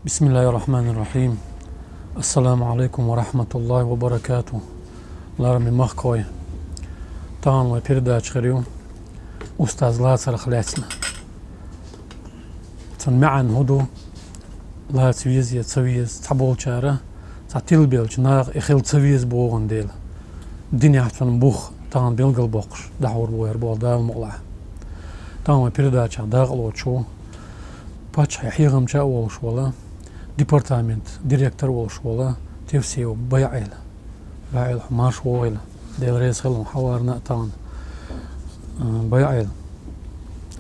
بسم الله الرحمن الرحيم. السلام عليكم ورحمة الله وبركاته. لارمي مخكوي طبعا وبيرداش خريو أستاذ لاسر خلاتنا معن هدو لا تسويز يتسويز تحبول شارة تعتيل بيلج ناغ إخيل تسويز بوغن ديل الدنيا حتفن بوخ طبعا بيلقل بوقش دحور بوير بول دال مقلع طبعا وبيرداش داغلو شو باتش حيغم جاء والشولا ديبارتامنت ديريكتور والشولا تفسيو بيعيل حماش وويل ديل رئيس خلهم حوارنا طبعا بيعيل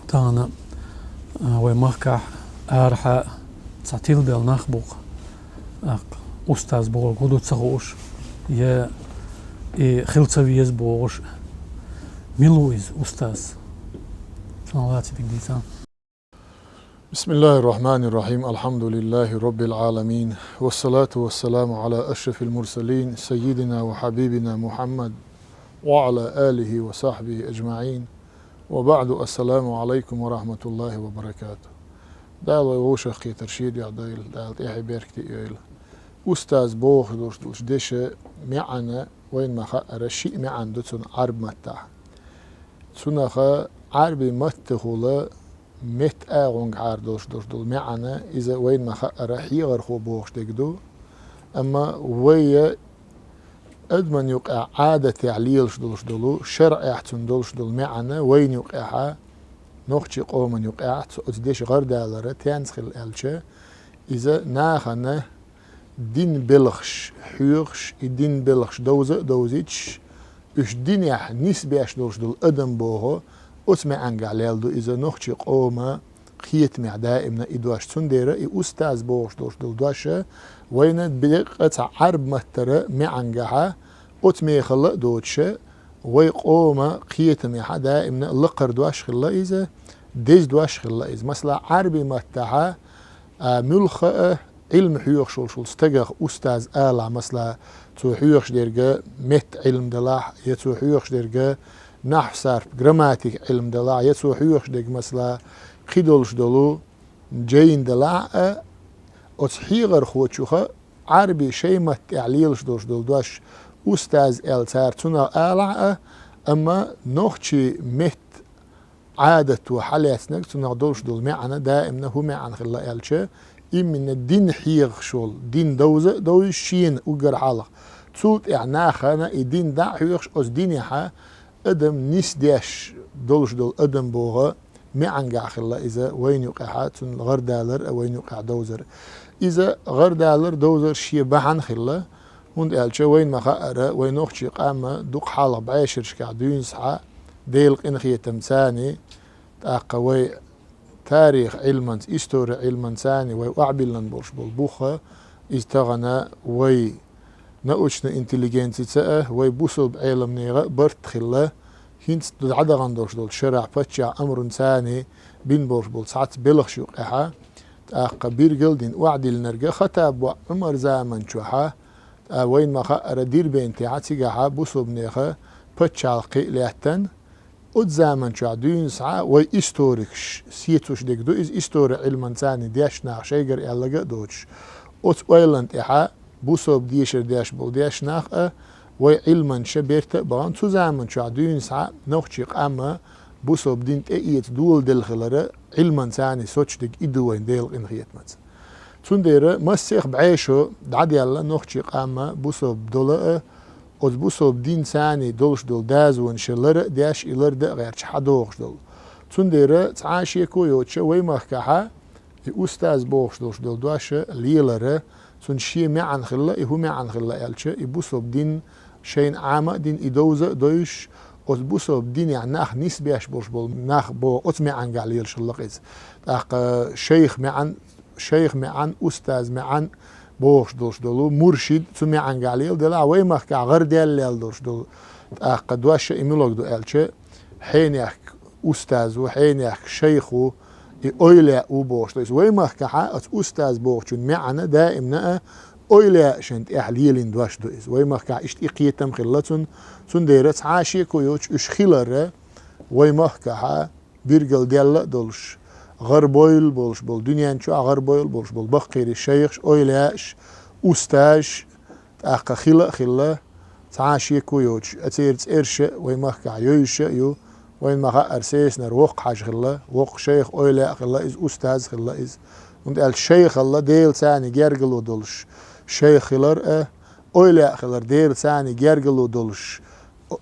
طبعا ومخكح أرحى تعتيل بيل نخبوق أستاذ بول قدو تسغوش يا خلصويز بوغش ميلويز أستاذ صلواتي تقديسان. بسم الله الرحمن الرحيم. الحمد لله رب العالمين، والصلاة والسلام على أشرف المرسلين سيدنا وحبيبنا محمد وعلى آله وصحبه أجمعين، وبعد. السلام عليكم ورحمة الله وبركاته. دال ووشخ ترشيد يعديل دال إيحي بيركتي إيل أستاذ بوخ دوش ديش معنا وين ما خأر الشيء معن دوتون عرب متاح سنخا عربي متخولا مت أغنق عار دول معنا إذا وين ما خأر حيغر خو بوخش ديكدو، أما ويا أدمن يقع عادة تعليلش دولو شرع احتن دولش دول معنا وين يقعها نوختي قومن يقع أتديش غر دالرة تنسخل ألشة إذا ناخنا دين بلخش حيوخش الدين بلخش دوزيتش إش دين يح نسبيش دولش دول أدم بوهو أسمع أنجع ليلدو إذا نوختي قوما خيت مع دائمنا إدواش تنديرة أستاذ بوش دول دواشة وين بلقة عرب مترة مع أنجعها أتمي خلا دوتشة ويقوما خيت مع دائمنا لقر دواش خلا إذا ديز دواش خلا إذا مثلا عربي متها ملخة علم حيوخ شول استجاخ أستاذ آلع مثلا تو حيوخ ديرجا مت علم دلاح يتو حيوخ ديرجا نحو صرف جراماتيك علم دلاع يتو حيوخ ديرج مثلا خيدولش دلو جين دلاع أتحيغر خوتشوخا عربي شيء ما تعليلش دول دواش أستاذ آل تنا آلع أما نوختي مت عادة وحالاتنا تنا دولش دول معنا دائما هو معنا خلا آلشة من الدين حيغ شول دين دوز شين وقر حالق تسوت إعناخنا الدين دا حيغش أس دين يحا أدم نيس ديش دولش دول أدم بوغا معنقع خلا إذا وين يقع تن غر دالر أو وين يقع دوزر إذا غر دالر دوزر شي بحن خلا هند ألشة وين ما خأرة وين أختي قامة دوق حالق بعيشر شكع دون سحا ديلق إنخية تمساني تاقوي تاريخ علما إستوري علما ثاني وأعبلن برش بالبوخة استغنى وي نأوشنا انتليجنسي تأه وي بوصل بعلم نيغا برت خلا هنت عدغن دوش دول شرع فتشع أمر ثاني بين برش بول ساعت بلغش يقعها تاقا بيرقل دين وعدل نرقى خطاب وعمر زامن شوحا وين ما خأر دير بينتي عتيقها بوصل بنيغا فتشع القيلياتن أد زمن شو عدين ساعة وي إستوريكش سيتوش ديك دو إز إستوري علما ثاني ديش ناخ شيجر يالجا دوتش أت ويلند إحا بوسوب ديشر ديش بول ديش ناخ وي علما شبيرت بغان تو زمن شو عدين ساعة نوختشيق أما بوسوب دين تأيت دول دل خلرة علما ثاني سوتش ديك إدوين ديل إنخيت مت تندير مسيخ بعيشو دعد يلا نوختشيق أما بوسوب دولا بوصوب دين ثاني دولش دول داز ونشلر داش إلر دا غير حدوغش دول تندير تعاشي كويوتش وي مخكحا أستاذ بوغش دولش دول دواش ليلر تنشي معن خلا هو معن خلا يالش بوصوب دين شين عامة دين إدوزة دوش بوصوب دين يعني ناخ نسبيش برش بول ناخ بو معن قال شلقيز شيخ معن أستاذ معن بوش دوش دولو مرشد سمع عن قاليل دلا ويمخ كعغر ديال دوش دول قد واش إميلوك دو ألشة حين يحك أستاذ وحين يحك شيخو أويلا وبوش دوش ويمخ كعا أستاذ بوش معنا دائما أويلا شنت إحليلين دوش دوش ويمخ كع إشتيقيتم خلتون سنديرت عاشي كويوش إش خلره ويمخ كعا بيرجل ديال دولش غربويل بولش بول دنيا شو غربويل بولش بول بقير الشيخ أويلاش أستاذ أخ خلا تعاشي كويوش أتيرت إرش ويمخ عيوش يو وين ما أرسيس نروق حاج خلا وق شيخ أويلا خلا إز أستاذ خلا إز und الشيخ الله ديل ثاني جرجلو دولش شيخ خلر أويلا خلر ديل ثاني جرجلو دولش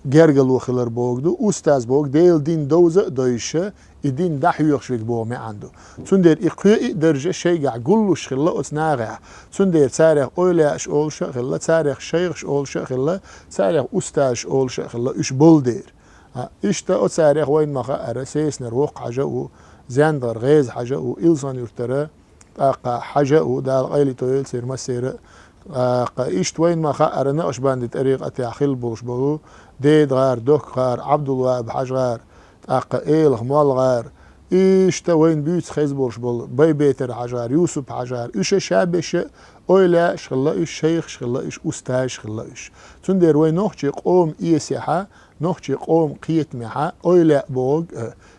جرجلو خلر بوغدو أستاذ بوغ ديل دين دوزة دويشة إدين دحيوخ شويك بوغ ما عنده تندير إقوئي درجة شيء قلوش خلا أتناغع تندير تاريخ أويلا إش أولشة خلا تاريخ شيخ إش أولشة خلا تاريخ أستاذ إش أولشة خلا إش بولدير إشتا أتاريخ وين ما أرسيس نروق حاجة و زاندر غيز حاجة و إلسان يرترى حاجة و دال غيلي تويل سير مسيرة إشت وين ما أرنا أشبان طريق أتاخيل بوش بو ديد غار دوك غار عبد الوهاب حاج غار إيل خمال غار إشتا وين بيوت خيز بوش بول بي بيتر حاج غار يوسف حاج غار إش شابش أويلا شغلا إش شيخ شغلا إش أستاذ شغلا إش تندير وين نوخشي قوم إيسيحا نوخشي قوم قيت محا أويلا بوغ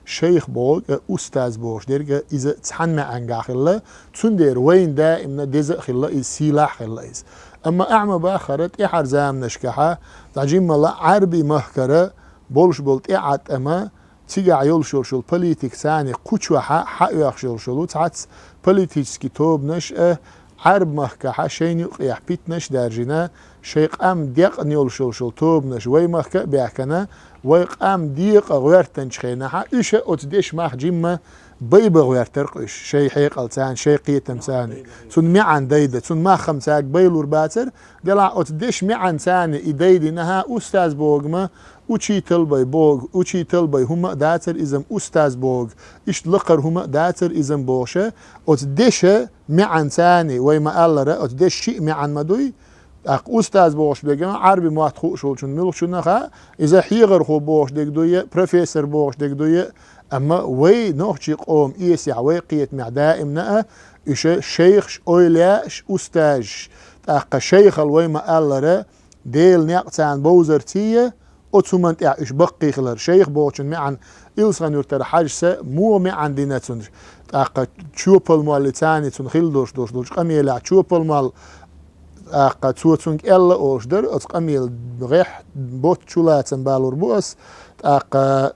شيخ بوغ أستاذ بوغ ديرغا إذا تحن مع أنقا خلا تندير وين دائما ديزا خلا إز سلاح خلا إز أما أعمى باخرت إحر زام نشكحا تعجيم الله عربي مهكرة بولش بولت إعات أما تيجا عيول شول بوليتيك ثاني قوشوحا حقيق شول تعتس بوليتيكسكي توب نشأ عرب مهكا شين يقيح بيتنش دارجنا شيق أم ديق نيول شول توب نش وي مهكا بيحكنا ويق أم ديق غيرتنش خيناها إيش أتديش ماه جيمة بيبا غير ترقش شي حيق التان شي قيتم ثاني سن معن ديدة سن ما خمساك بيلور باتر دلع أتديش معن ثاني إديدي نها أستاذ بوغما وشي تلبي بوغ وشي تلبي هما داتر إزم أستاذ بوغ إيش لقر هما داتر إزم بوشة أتديش معن ثاني ويما ألرا أتديش شيء معن مدوي أستاذ بوش بيجمع عربي ما تخو شو ملوك شو نخا إذا حيغر خو بوش ديك دوية بروفيسور بوش ديك دوية أما وي نوخشي قوم إيسيع وي قيت مع دائمنا إيش شيخ أويلاش أستاذ أقا شيخ الوي ما ألرا ديل نيقتان بوزرتية أتسومنت إيش بقي خلر شيخ بوشن معن إلسان يرتر حاجسة مو معن ديناتون أقا تشوبل مال تاني تنخيل دوش قميلع تشوبل مال أقا توتونك إلا أوشدر أتقميل بغيح بوت شولاتن بالور بوس أقا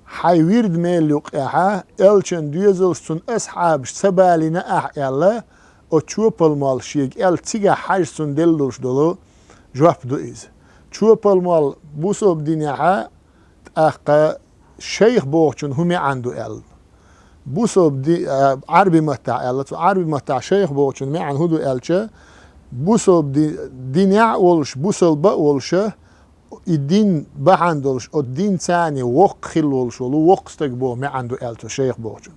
حيويرد ميل يقعها إلشن ديزل سن أصحاب سبالينا أح إلا أتشوبل مال شيك إل تيجا حاج سن دلدوش دولو جواب دو إز تشوبل مال بوسو بدينيها أقا شيخ بوشن همي عنده إل بوسو بدي عربي متاع إلا عربي متاع شيخ بوشن معن هدو إلشة بوسو بدي دينيع ولش بوسو بقولشه الدين بحندولش الدين ثاني وق خلولش ولو وق استقبو ما عنده إلتو شيخ بوشن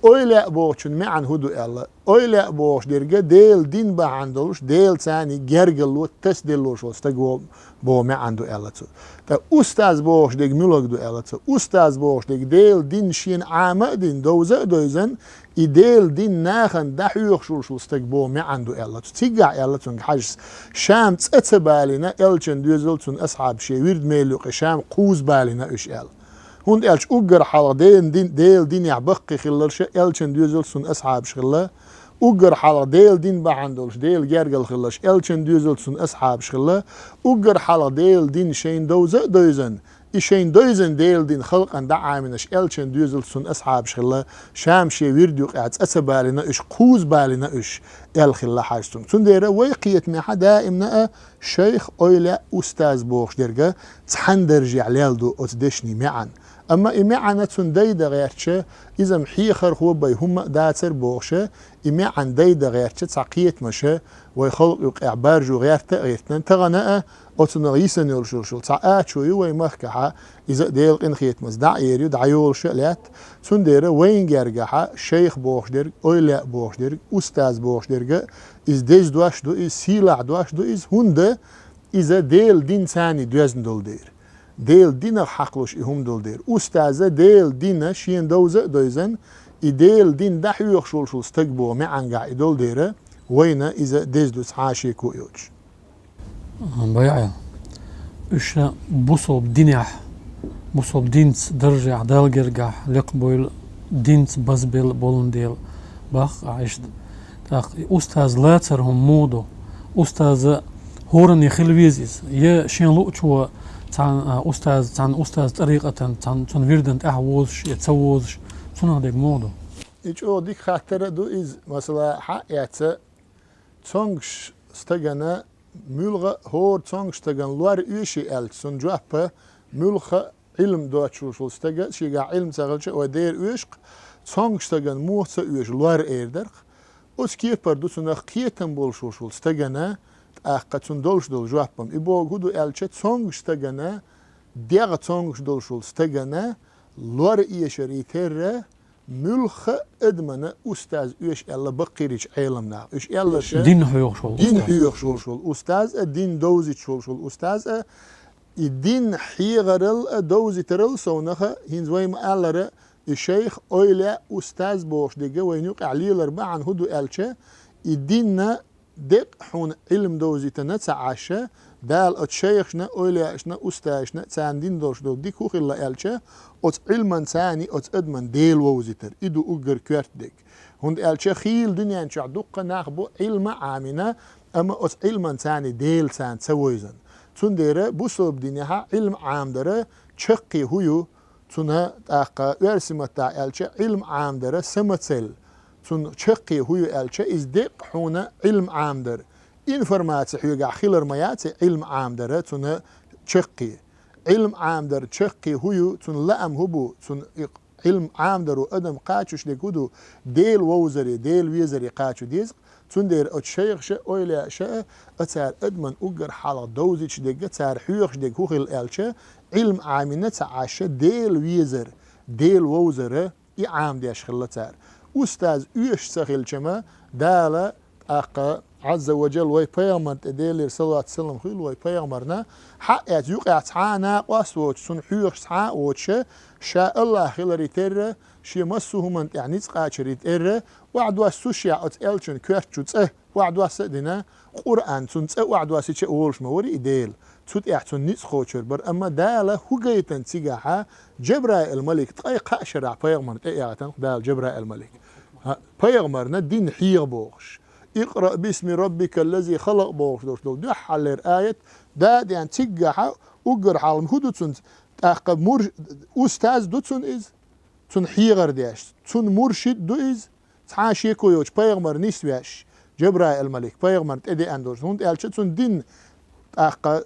أويلا بوشن ما عن هدو إلا أويلا بوش ديرجا ديل دين بحندولش ديل ثاني جرجلو تسدلوش استقبو بو ما عنده إلتو تا أستاذ بوش ديك ملوك دو إلتو أستاذ بوش ديك ديل دين شين عامة دين دوزن إديل دين ناخن دحيوخ شو استقبو ما عنده إلتو تيجع إلتو حاجز شام تتبالينا إلشن دوزلتون أصحاب شي ويرد ميلوق شام قوز بالينا إيش إل هون إلش أجر حلق ديل دين يعبقي خلالش إلشن دوزلتون أصحاب شغله أجر حلق دين بحندولش ديل جرجل خلش إلشن دوزلتون أصحاب شغله أجر حلق دين شين دوزن إشين دوزن دين خلق عند عامنش إلشن دوزلتون أصحاب شغله شام شي ويردوق قاعد أتبالنا إيش قوز بالنا إيش إل خلا حاجتون تنديره ويقيت مع دائمنا شيخ أويلا أستاذ بوخش درجة تحندرجي عليالدو أتدشني معن أما إمعنا تنديد غيرتش إذا محيخر هو بي هم داتر بوخشة إمعن ديد غيرتش تعقيت مشة ويخلق يقع بارجو غيرتن تغناء أتنغيسن يلشلشل تعقات شوي ويمخكحا إذا ديل إنخيت مزدع يريو دعيول شلات تندير وين جرجحا شيخ بوخش درج أويلا بوخش درج أستاذ بوخش درج إز ديز دواش دو إز سيلع دواش دو إز هنده إذا ديل دين ثاني دوزن دول دير ديل دين حقلوش إهم دول دير أستاذة ديل دين شين دوزن إديل دين دحيو يخشول استقبو معنقع إدول ديره وين إذا ديز دوس عاشي كويوج بيعي إيش بوصو بدينيح بوصو بدين درجة عدال جرجح لقبول دينت بزبل بولنديل باخ عشت تاق أستاذ لاترهم مودو أستاذ هورني خلويزيز يا شين لوتشوا تان أستاذ طريقة تان ويردن أحوزش يتسوزش تون هذاك مودو إيش ديك خاطر دو إز مثلا حقيقة تونغش استجنا ملغة هور تونغش تجن لوار إيشي ألت سون جوابه ملغة علم دوت شو استجا شيء علم تغلش ودير إيشق تونغش تجن موت إيش لوار إيردر أسكير بردو سون خيتم بول شو استجنا أقتون دولش دول جوابهم إبو جودو ألت تونغش تجنا ديغ تونغش دول شو استجنا لوار إيش ريتره ملخ ادمنا استاذ ايش الله بقيرش علمنا ايش الله دين حيوخ شول استاذ الدين دوزي شول استاذ الدين حيغرل دوزي ترل سونخه هينزويم الله الشيخ اويلا استاذ بوش دغه وينوق عليلر بعن هدو الچه الدين دق حون علم دوزي تنتعشه دال الشيخنا اويلاشنا استاذنا تاندين دوش دو ديكو خلا الچه اوت علمان ثاني اوت ادمن ديل ووزيتر ادو اوغر كوارتدك هند الچه خيل دنيا انچ دقه ناخبو علم عامنا اما اوت علمان ثاني ديل سان سويزن تون ديره بوسوب دنيا علم عام دره چقي هيو تونه اقا ورسمتا الچه علم عام دره سمتسل تون چقي هيو الچه از دق حونه علم عام در انفورماتي حيوغا خيلر مياتي علم عام دره تونه چقي علم عام در چقي هيو تون لام هبو تون علم عام درو ادم قاچوش دكودو ديل ووزري ديل ويزري قاچو ديز تون دير اتشيخش اويلا شا اتار ادمن اوغر حالا دوزيش دك تار حيوخش دك هوخيل الچه علم عامنه تعاش ديل ويزر ديل ووزر اي عام ديش خلتار استاذ ايش سخيل چما دالا اقا عز وجل وي بيامر ديلر صلى الله عليه وسلم خيل وي بيامرنا حقيت يقع تعانا واسوت سن حيوخ تعا وتش شاء الله خيلري تر شي مسوه من يعني تقاشري تر وعد واسوشيا ات الچن كوتش وعد واسدنا قران سن وعد واسچ اولش موري ديل تut احسن نيس خوچر بر اما داله هوغيتن تيغا جبرائيل الملك تاي قاشرا بيامر تياتن دال جبرائيل الملك بيامرنا دين حيغ بوخش اقرأ باسم ربك الذي خلق بوش دوش دح على آية دا يعني تيجا أجر حالم هدو تون أقب مر أستاذ دو تون إز تون حيغر ديش تون مرشد دو إز تعاشي كويوش بيغمر نسويش جبرائيل الملك بيغمر تدي أندوش هند ألش تون دين أقب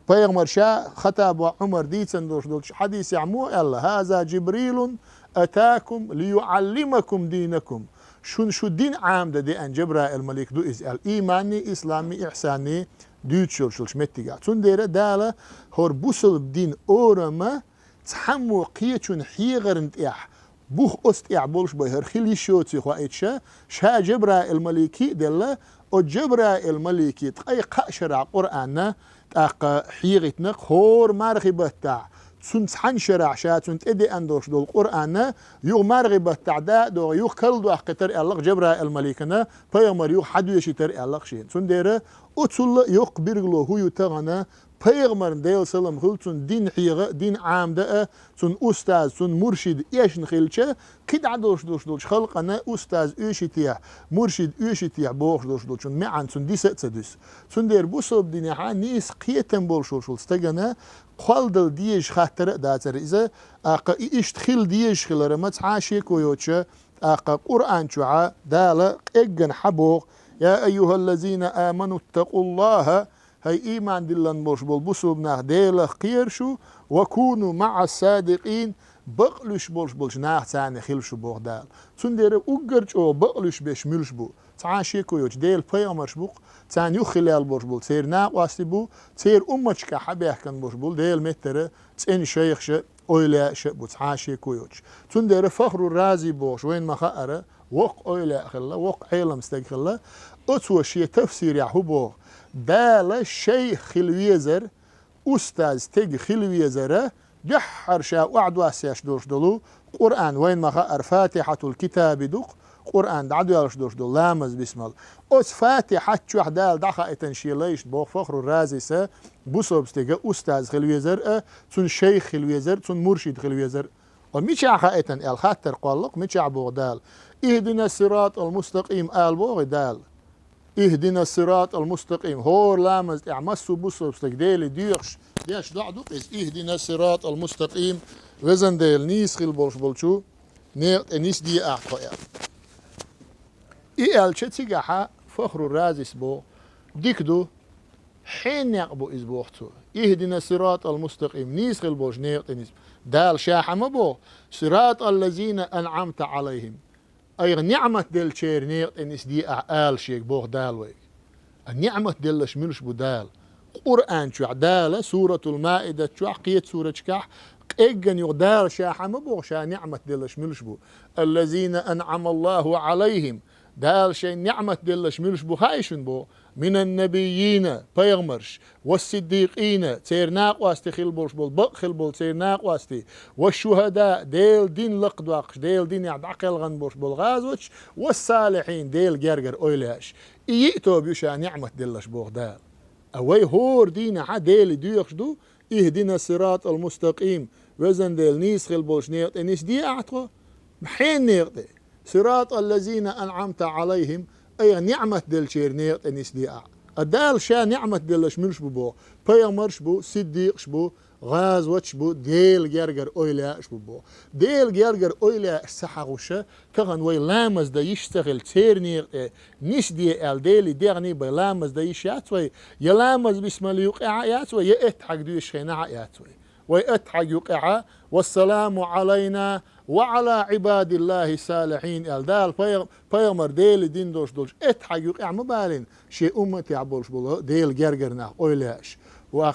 بيغمر شا خطاب وعمر ديتن دوش حديث يعمو الله هذا جبريل أتاكم ليعلمكم دينكم شو الدين عام ده ان جبرائيل الملك دو از الايماني اسلامي احساني دوتشل شو شمتيغا تون ديره داله هور بوسل دين اورما تحمو قيتون حيغرنت اح بوخ است اح بولش بهر خلي شوتي خو ايتشا شا جبرائيل الملكي دله او جبرائيل الملكي تقي قشرع قران تاق حيغتنا هور مرغبه تاع سن حن شرع شاتون تدي اندوش دول القران يو مرغبه تعدا دو يو كل دو اختر الله جبرائيل الملكنا بيغمر يو حد يشتر الله شين سن ديره اتول يق بيرغلو هو يتغنا بيغمر ديل سلام خلتون دين حيغه دين عام ده سن استاذ سن مرشد ايش نخيلچه كد عدوش دوش خلقنا استاذ ايشتيا مرشد ايشتيا بوخ دوش معن سن ديس تدس سن دير بوسوب دينها نيس قيتن بولشول استغنا قالدل ديش خاطر داتر اذا اق اشتخيل ديش خلرما تعاشي كويوچه اق قران چوعا دال اجن حبوق يا ايها الذين امنوا اتقوا الله هاي ايمان دلن بوش بول بوسوبنا ديل خيرشو وكونوا مع الصادقين بقلش بولش ناخ ثاني خيلشو بوغ دال تندير اوغرچ او بقلش بش ملش بو تعاشي كويوچ ديل بيامرش بوق ثاني يو خلال بوش بول سير نا واسي بو سير امچ حبه كان بوش بول ديل متر تن شيخ اويلا ش بو تعاشي كويوچ تندير فخر الرازي بوش وين ما خاره وق اويلا خلا وق علم استغفر اتو شي تفسير يحبو دال شيء خلويزر استاذ تج خلويزره جحر شا وعد واسياش دوش دلو قران وين ما خار فاتحه الكتاب دق قران دعدو يالش دوش دل لامز بسم الله اس فاتحه شو دال دخا تنشيليش بو فخر الرازي بوسوبستيغا استاذ خلويزر تون شيخ خلويزر تون مرشد خلويزر وميشع خائتن الخاتر قلق ميشع بغدال اهدنا الصراط المستقيم بغدال اهدنا الصراط المستقيم هور لامز اعمسو بوسو بستقديل ديوخش ديش دعدوق إز اهدنا الصراط المستقيم وزن ديل نيس خيل بولشو نيق نيس دي اعطايا إيال شتيجاحا فخر الرازس بو ديكدو حين يقبو إزبوختو اهدنا الصراط المستقيم نيس خيل بولش نيق نيس دال شاحة بو صراط الذين أنعمت عليهم أي نعمة دل شير نيق نيس دي آل شيك بوخ دال ويك النعمة دل شملش بو دال قرآن شو عدالة سورة المائدة شو عقية سورة شكاح إجن يغدال شاحة بو شا نعمة دل شملش بو الذين أنعم الله عليهم دال شيء نعمة دل شملش بو خايشن بو من النبيين بيغمرش والصديقين تيرناق واستي خلبولش بول بق خلبول تيرناق واستي والشهداء ديل دين لقدواقش ديل دين يعدعقل غنبوش بول غازوش والصالحين ديل جرجر اويلاش ايئتو بيوشا نعمة دلش بوغ دال اوي هور دين عديل ديوخش دو اهدنا الصراط المستقيم وزن ديل نيس خلبولش نيغت نيس دي اعتقو محين نيغت صراط الذين أنعمت عليهم أي نعمة دل شير نيغت نيس دي الدال شا نعمة دلش ملش بو بيامرش بو صديق شبو غاز وتشبو ديل جرجر اويلا شبو ديل جرجر اويلا سحغوشة كغن وي لامز دا يشتغل تير نيغت نيس دي ال ديلي ديغني بي لامز دا يشاتوي يلامز بسم الله يوقع ياتوي يأتحق دو يشخينا ياتوي ويأتحق يوقع والسلام علينا وعلى عباد الله الصالحين الدال بيامر ديل دين دوش اتحق يوقع مبالين شيء أمتي عبولش بولو ديل جرجرنا اويلاش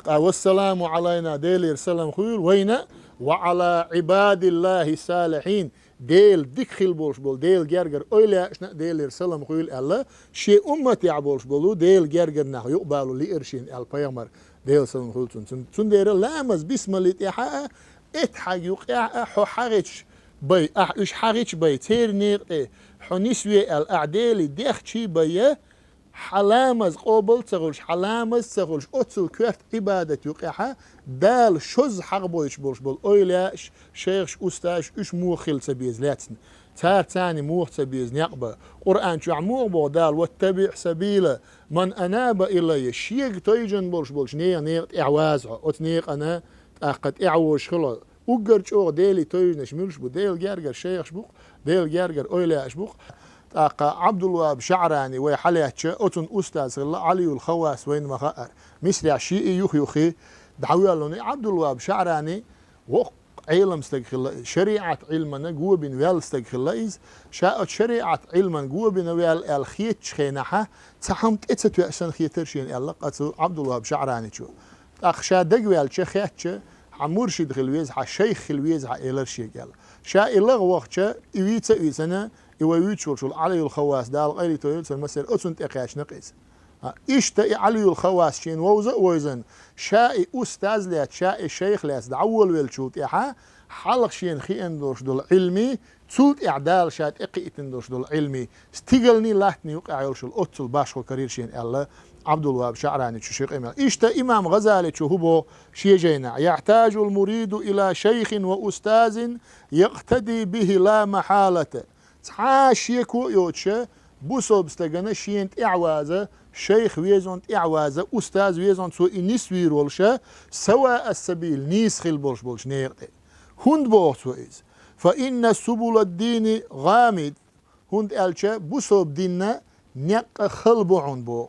والسلام علينا ديل يرسلم خيول وين وعلى عباد الله الصالحين ديل ديك خيل بولش بول ديل جرجر اويلاش ديل يرسلم خيول الله شيء أمتي عبولش بولو ديل جرجرنا يقبلوا لإرشين البيامر ديل سلم خيول تون دير لامز بسم الله تحقق اتحق يوقع ححرش بي اش حريش بي تير نير حنيسوي الاعدال ديختشي بي حلامز قبل تغلش حلامز تغلش اتسل كوفت عبادة يقعها دال شوز حربوش بولش بول اويلاش شيخش استاش اش موخيل تبيز لاتن تار تاني موخ تبيز نقبة قرآن شو عمور بو دال واتبع سبيل من اناب الي شيق تيجن بولش نير اعوازها اتنيق انا اقد اعوش خلال وقرج او ديلي توينش ملش بو ديل جرجر شيخ شبوق ديل جرجر اويلا شبوق عبد الوهاب شعراني ويحليتش اوتن استاذ علي الخواس وين مخاءر مثل عشيئي يخي دعوه لوني عبد الوهاب شعراني علم استغفر شريعه علمنا جو بين ويل استغفر شاءت شريعه علما جو بين ويل الخيت خينها تحمت اتت عشان خيترشين الله عبد الوهاب شعراني شو اخشا دغويل شخيتش مرشد خلويز شيخ خلويز إلرشي قال شا إلغ وقتها إيويتنا إيويتشول شول علي الخواس دال غير تويل سمسر أتنت إقاش نقيس إشتا علي الخواس شين ووزن شا أستاذ لات شا الشيخ لات دعول ويلشوت إحا حلق شين خيان دوش دول علمي تسولت إعدال شات إقيتن دوش دول علمي استيقلني لاتني يوقع يلشول أتل باشو كرير شين الله عبد الوهاب شعراني شيخ إمام إشتا إمام غزالي هو شيجينا يحتاج المريد إلى شيخ وأستاذ يقتدي به لا محالة تعاشيكو يوتشا بوسوب استغنى شينت إعوازة شيخ ويزونت إعوازة أستاذ ويزونت سو إنيس ويرولشا سواء السبيل نيس خيل بولش نيرتي هند بوغت وإز فإن سبل الدين غامد هند ألشا بوسوب ديننا نيق خلبعون بوغ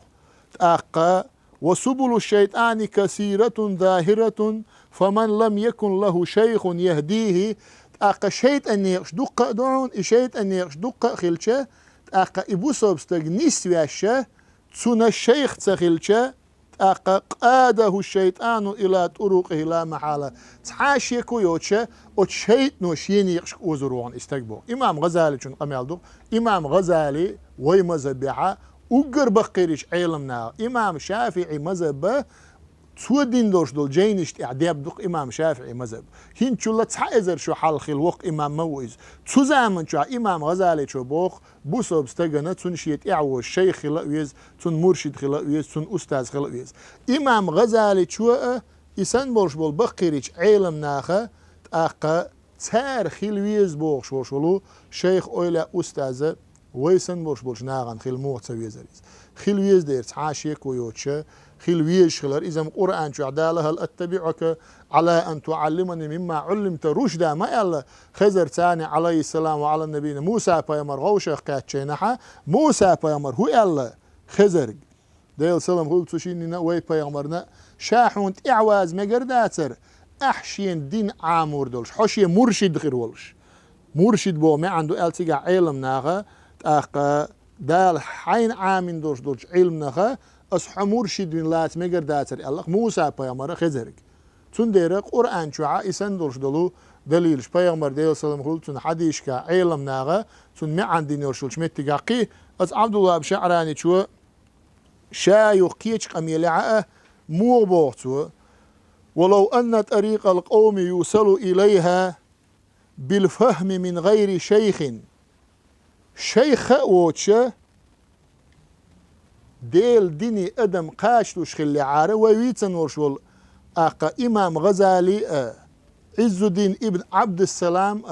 أقا وسبل الشيطان كثيرة ظاهرة فمن لم يكن له شيخ يهديه أقا شيطان يخشدق دعون شيطان يخشدق خلشة أقا إبوسوب استغنيس وياشة تسونا الشيخ تخلشة أقا قاده الشيطان إلى طرقه لا محالة تحاشيكو يوتشة وتشيط نوشين يخشك وزروان استقبو إمام غزالي شون قميالدو إمام غزالي ويمزبعا وقر بقيرش علمنا إمام شافعي مذهب تودين دوش دول جينشت إعداب دوق إمام شافعي مذهب هين شو تحايزر شو حال خلوق إمام مويز تزامن شو إمام غزالي شو بوخ بوسوب استغنى تنشيت إعوش شيخ خلقويز تن مرشد خلقويز تن أستاذ خلقويز إمام غزالي شو إسان بولش بول بقيرش علمنا أقا تار خلويز بوغ شوشولو شيخ أويلا أستاذ ويسن بولش ناغن خل موت سويزريز خلويز دير تعاشيك ويوتشا خلويز خلر إذا القرآن شو عدالة هل أتبعك على أن تعلمني مما علمت رشدا ما يلا خزر تاني عليه السلام وعلى النبي موسى بايمر غوشة كاتشينها موسى بايمر هو يلا خزر ديل سلام قلت سوشينينا وي بايمرنا شاحون إعواز مقرداتر أحشين دين عامور دولش حشي مرشد غير ولش مرشد بو ما عنده التقى علم ناغا أخ دال حين عامين دولش علم ناغا أصح مرشد من لات مقرداتر الله موسى بايمر خزرك تندير قرآن شوعا إسان دولش دولو دليلش بايمر ديل سلام قلت تن حديش كا علم ناغا تن ما عندي نورشلش متقاقي أص عبد الله بشعراني شو شايخ كيتش قميلعه مو بوغتو ولو أن طريق القوم يوصل إليها بالفهم من غير شيخ ووتشا ديل ديني أدم قاشلوش خلي عاره ويتن ورشول أقا إمام غزالي عز الدين ابن عبد السلام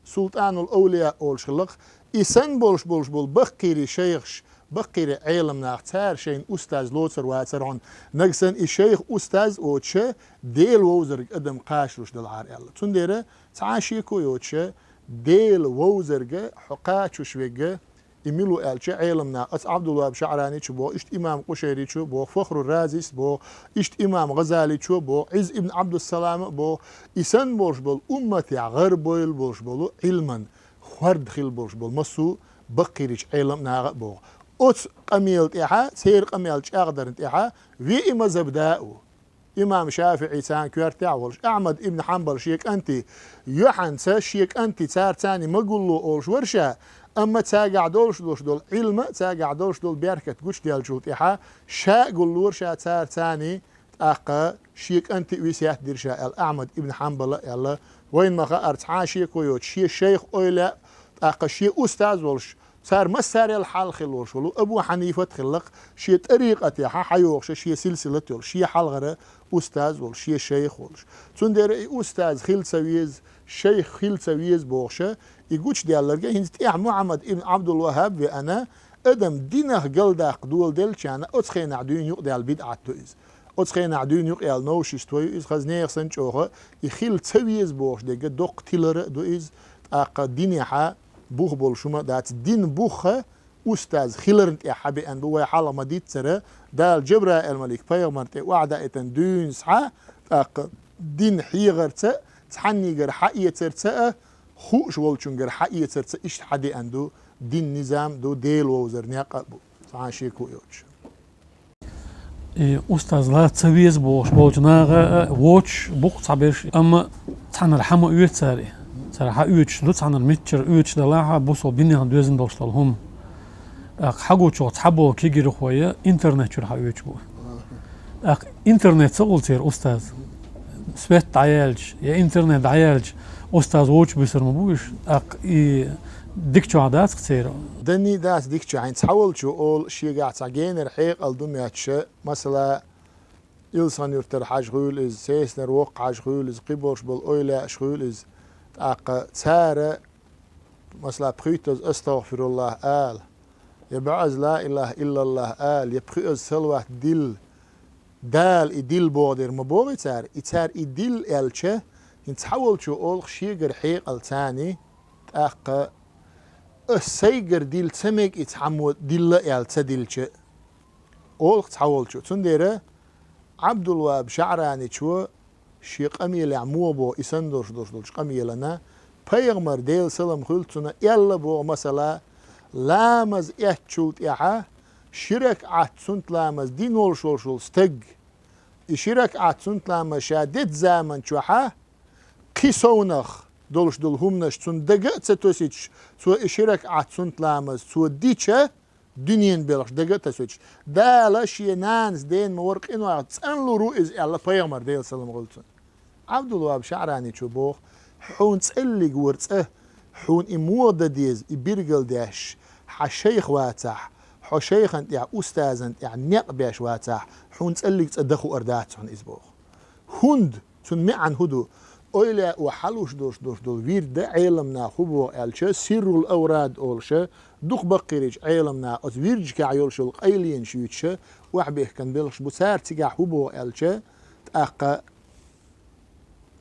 سلطان الأولياء أولشلق إسان بولش بول بخيري شيخ بقير علم ناختار شين أستاذ لوتر واترون نقصن الشيخ أستاذ أوتشا ديل ووزرق أدم قاشلوش دلعار يلا تنديره تعاشيكو يوتشا ديل ووزرق حقاتشوش ويقا إميلو ألشا علمنا أس عبد الله بشعراني بو إشت إمام قشيري بو فخر الرازيس بو إشت إمام غزالي بو عز ابن عبد السلام بو إسان بولش بول أمتي غربويل بولش بولو علما خورد خيل بولش بول مسو بقيريش علمنا بو أوت قميل تيحا سير قميل تشاغدر تيحا في إما زبداء إمام شافعي تان كوارتع ولش أحمد ابن حنبل شيك أنتي يحنس شيك أنتي تار تاني ما قولو أولش ورشا أما تاقع دولش دول علم تاقع دولش دول بيركت قوش ديال شو تيحا شا قولو ورشا تار تاني أقا شيك أنتي ويسيات ديرشا الأحمد ابن حنبل يلا وين ما خا أرتعا شيك ويوت شي الشيخ أويلا أقا شي أستاذ ولش صار مسار الحال خلور شلو أبو حنيفة خلق شي طريقة يا حيوخش شي سلسلة يول شي حلغرة أستاذ ولا شي شيخ ولش تندر أستاذ خيل سويز شيخ خيل سويز بوخشة يقولش ديالرجع هنت محمد ابن عبد الوهاب وأنا أدم دينه قلداق دول دل كان أتخين عدون يق ديال بدعة تويز أتخين عدون يق يال نوشيس تويز خزنير سنجوه يخيل سويز بوخش ديك دوق تيلر دويز أق دينها بوخ بولشوما دات دين بوخه أستاذ خيلرنت حبي أن بوي حالا مديت سرة دال جبرا الملك بيغمرت وعدا إتن دون سحا أق دين حيغرت تحني جر حقية ترتا خوش والشون جر حقية ترتا إيش حدي أندو دين نظام دو ديل ووزر نياق عاشيكو يوتش أستاذ لا تسويز بوش ناغا ووتش بوق تعبيرش أما تحنا الحمو يوت ساري صراحة أوتش لطس عن المتر أوتش دلاها بوصل بيني عن دوزن دوشتلهم حقو شو تحبوا كيجي رخوية إنترنت شو رح أوتش بو إنترنت سقولتير أستاذ سبت عيالج يا إنترنت عيالج أستاذ ووتش بيصير مبوش ديك شو عادات كثير دني داس ديك شو عين تحول شو أول شيء قاعد تعجين رحيق الدمياتش مثلا إلسان يرتر حاجغول إز سيسنر وق حاجغول إز قبورش بالأويلا شغول إز أق تارة مثلا بخيتز أستغفر الله آل يبعز لا إله إلا الله آل يبخيز سلوة دل دال إدل بودر مبوغي تار إتار إدل إلشة ينتحول شو أول شيقر حيق التاني أق السيقر دل تمك يتحمل دل إلشة دلشة أول تحول شو تنديره عبد الوهاب شعراني شو شي قميل عمو بو إسندرش دوش قميلنا پیغمبر ديل سلام خلتنا يلا بو مثلا لامز احتشولت احا شرك عتسنت لامز دين ولشول ستق شرك عتسنت لامز شادت زامن شوحا قيسونخ دولش دولهمنش تون دقا تتوسيتش سو شرك عتسنت لامز سو ديتشا دنيان بلغش دقا تسويتش دالاش ينانز دين مورق انو تسألو رؤيز يلا پیغمبر ديل سلام خلتنا عبد الوهاب شعراني شو بوخ حون تسألي قورت حون إموضة ديز إبرقل داش حشيخ واتح حشيخ انت يا أستاذ انت يا نقباش واتح حون تسألي تدخو أردات عن إزبوخ هند تنمع عن هدو أويلا وحلوش دوش دول ويرد علمنا خبو ألشة سر الأوراد أولشة دوخ بقريج علمنا أت ويرج كعيول شل قيلين شويتشة وحبيه كان بلش بسار تجا خبو ألشة تأقى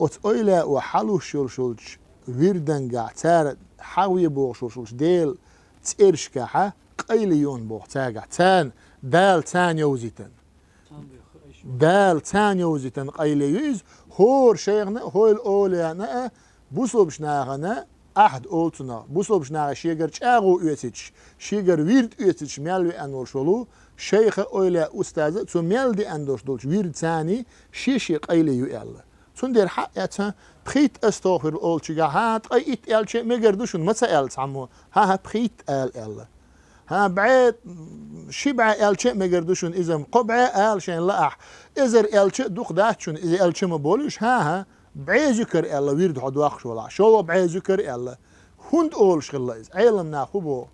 أت أويلا وحلوش شلش ويردن قاع تار حاوي بوغ شلش ديل تيرش كحا قيليون بوغ تاقع تان دال تان يوزيتن دال تان يوزيتن قيليوز هور شيخنا هو الأوليانا بوصوبش ناغنا أحد أولتنا بوصوبش ناغ شيغر چاغو üyetiç شيغر ويرد üyetiç ميالوي أنور شولو شيخ أوليا أستاذة تو ميالدي أندور شولش ويرد تاني شيشي قيليو ألا تون دير حق يتا بخيت أستغفر أولتشيغا هات أي إت ألشي ميغردوشون متى ألت عمو ها بخيت ألا ها بعد شبع ألشي ميغردوشون إذا قبع ألشين لأح إذا ألشي دوخ داتشون إذا ألشي ما بولوش ها بعيز يكر ألا ويرد حد واخش ولا شو بعيز يكر ألا هند أولش خلا إذا علم ناخبو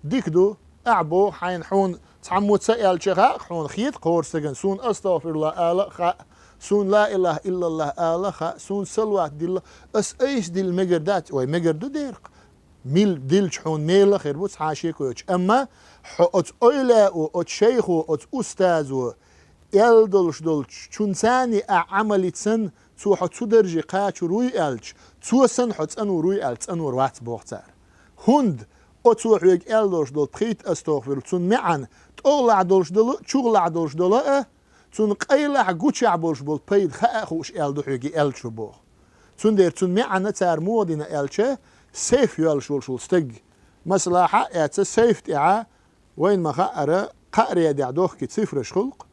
ديكدو أعبو حين حون تعمو تسأل شغاق حون خيط قور سجن سون أستغفر الله ألا خا سون لا إله إلا الله ألا خا سون سلوات دل أس إيش دل مجردات وي مجردو ديرق ميل دلش حون ميل خير بوت حاشيك ويش أما أت أويلا وأت شيخ وأت أستاذ يلدلش دلش شون ثاني عملي سن تو حت درجة قاش روي ألش تو سن حت أنو روي ألش أنو روات بوختار هند أتو حيك ألدلش دل بخيت أستغفر تون معن تقلع دلش دل شغلع دلش دل تون قيلع جوتشع بولش بول بيد خاخوش ألدو حيك ألش بوخ تون دير تون معن تار مودنا ألشه سيف يالشول استج مثلا حق سيف تاع وين ما خقرة قرية دعدوخ كي صفر خلق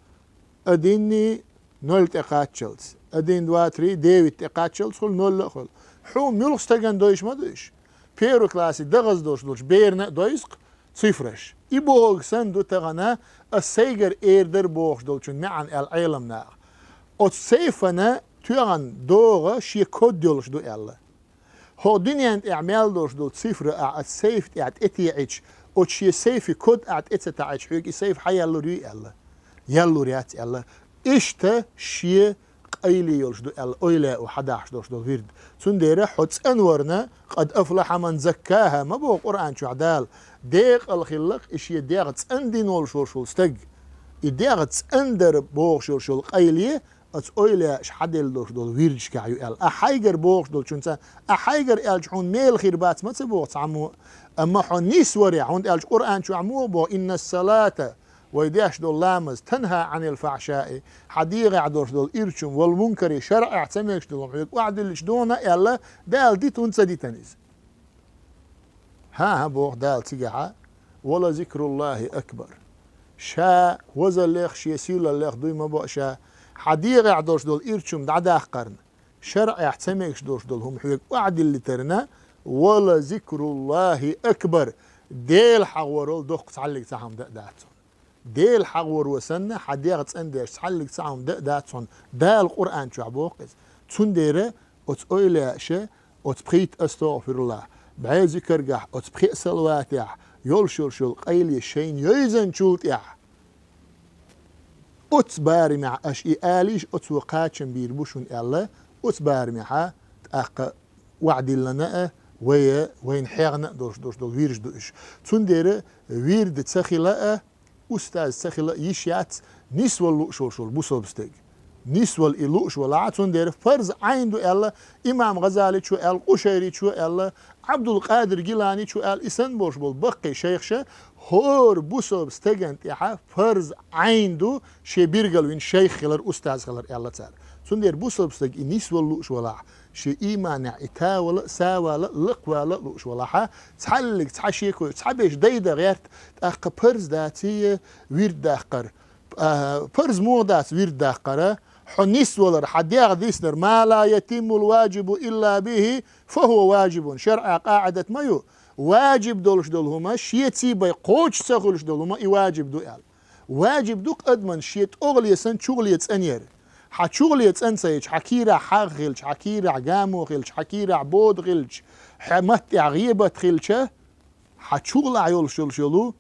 أديني نول تقاتشلز أدين دوا تري ديفيد تقاتشلز خل نول خل حوم يلخ استجن دويش ما دويش بيرو كلاسي دغز دوش بيرنا دويسق صفرش يبوغ سندو تغنا السيجر إيردر بوغش دولشون معن العالم ناغ أت سيفنا تيغن دوغ شي كود دولش دو ألا هو دنيا اعمال دوش دول صفر قاعد سيف قاعد اتيعش او شي سيف كود قاعد اتتعش حيجي سيف حيالو ري الله يالو ريات الله اشتا شي قيلي يولش دو ال اويلا و11 دوش دول ويرد سنديره حدس انورنا قد افلح من زكاها ما بو قران شو عدال ديق الخلق اشي ديغت اندينول شول استج ديغت اندر بو شول قيلي أت أويلا شحدل دوش دول ويرج كعيو أل أحيجر بوش دول شنتا أحيجر ألج حون ميل خيربات ما تبوغ عمو أما حون نيسوري حون ألج قرآن شو عمو بو إن الصلاة ويداش دول لامز تنهى عن الفحشاء حديقة عدوش دول إرشم والمنكر شرع اعتميش دول وعدلش دونا ألا دال دي تونسا دي تنيز ها بوغ دال تيجا ولا ذكر الله أكبر شا وزا ليخ يسيل الليخ دوي ما بو شا حديقة عدوش دول إيرشم دعدا قرن شرع يحتميش دوش دول هم حيك وعد اللي ترنا ولا ذكر الله أكبر ديل حورول دوخ تعلق تعهم دقداتهم ديل حور وسنة حديقة انديش تعلق تعهم دقداتهم دا القرآن شو عبوقز تنديره أتقويل شيء أتبخيت أستغفر الله بعي ذكر قح أتبخيت صلوات يح يول شول قيلي شين يوزن شولت يح أتباري مع أشي آليش أتوقاتشن بيربوشون ألا أتباري معها تأقى وعد لنا وين حيغنا دوش ويرج دوش تندير ويرد تسخلاء أستاذ تسخلاء يشيات نسوى اللوشول بوصل بستيق نسوى اللوش ولا تندير فرز عيندو ألا إمام غزالي شو أل قشيري شو ألا عبد القادر جيلاني شو أل إسن بوش بول بقي شيخشة هور بوصل بستيقن تيحا فرز عيندو شي بيرغل وين شيخ خلر أستاذ خلر ألا تار تندير بوصل بستيق نسوى اللوش ولا شي إيمان إتا ولا سا ولا لق ولا لوش ولا حا تحلق تحشيكو تحبيش دايدا غير تأقى فرز داتي ويرد داقر فرز مو دات ويرد داقر حنيس ولا حديغ ديسنر ما لا يتم الواجب إلا به فهو واجب شرع قاعدة مايو واجب دولش دولهما شيتي باي قوش سخولش دولهما واجب دو ال واجب دوك أدمن شيت أغلي سن شغلي تسنير حشغلي تسنسيج حكيرة حغلش حكيرة عقامو غلش حكيرة عبود غلش حمت عغيبة غلشة حشغل عيول شلشلو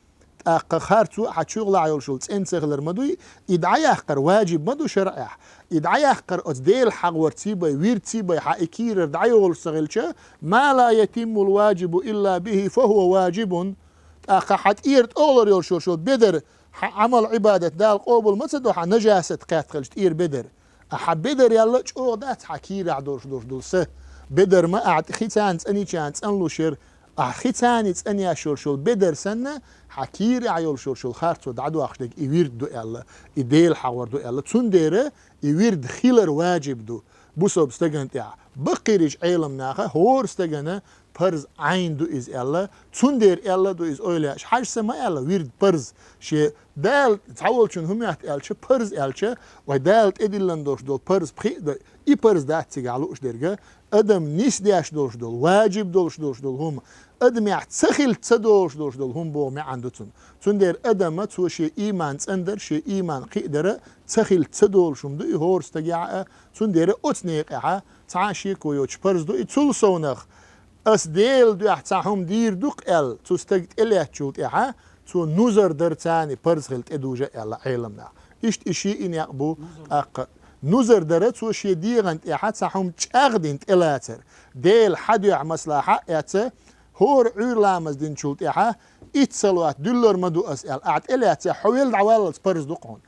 خارتو حتشغل عيول شولت انسغلر مدوي يدعي احقر واجب مدو شرع يدعي احقر اديل حق ورتيبي ويرتيبي حايكير دعي ول سغلشه ما لا يتم الواجب الا به فهو واجب حت ايرت اولر يول شول بدر عمل عباده دال قبل ما تدو نجاسه قاتخلت اير بدر احب بدر يلا او دات حكير عدوش دولسه بدر ما اعت خيتان اني كانت انلو شر خيتاني اني شول بدر سنه حكير عيول شول خارتو دعدو اخدك يويرد دو يلا يديل حور دو يلا تنديره يويرد خيلر واجب دو بوسو بستغنت يا بقيرش علم ناخه هور استغنه پرز عين دو از يلا تندير يلا دو از اويلاش حاج سما يلا ويرد پرز شي دال تحول شن هم يحت يالش پرز يالش ودال ادلن دوش دول پرز بخي اي پرز دات تيغالوش درجه ادم نيش داش دوش دول واجب دوش دول هم ادم يحت سخيل تصدوش دوش دول هم بو ما عندتون تندير ادم تو شي ايمان اندر شي ايمان قيدره سخيل تصدول شم دو هور استجاع تندير اوتنيقها تعاشي كويوش پرز دو اتول سونخ اس ديل دو احتاهم دير دوق ال تو استجت اليه تشوت اها تو نوزر درتاني برزغلت ادوجه ال علمنا اشت اشي ان يقبو اق نوزر درت تو شي ديغنت اها تاهم تشاغدنت الاتر ديل حد يع مصلحه ات هور عيلامز دين تشوت اها اتسلوات دولار مدو اس ال اعت الات حويل دعوال برز دوقون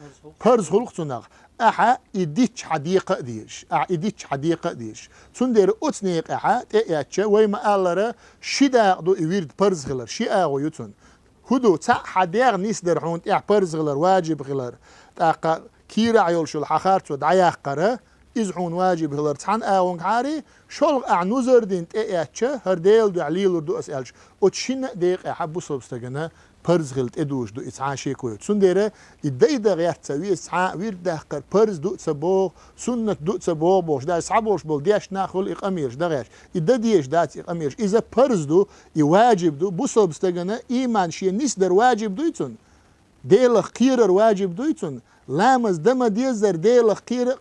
برز خلقتنا احا يديتش حديقه ديش يديتش حديقه ديش تندير اوتنيق احا تياتش ويما الره شدا دو يويرد برزغلر شي اغو يوتن هدو تا حديق نيسدر حون اح برزغلر واجب غلر تا كيرا عيول شو الحخارت ودعيا قره ازحون واجب غلر تحن اغون عاري شول اعنوزر دين تياتش هرديل دو عليل دو اسالش اوتشين ديق احا بوسوبستغنا برزغلت ادوش دو اتعاشي كويت سنديره يديدا غير تسوي اسعا ويرد اخر برز دو تسبو سنه دو تسبو بوش دا صعبوش بول ديش ناخل اقاميرش دا غير يدديش دات اقاميرش اذا برز دو يواجب دو بوصل بستغنا ايمان شي نسدر واجب دويتون ديل قير واجب دويتون لامز دم ديزر ديل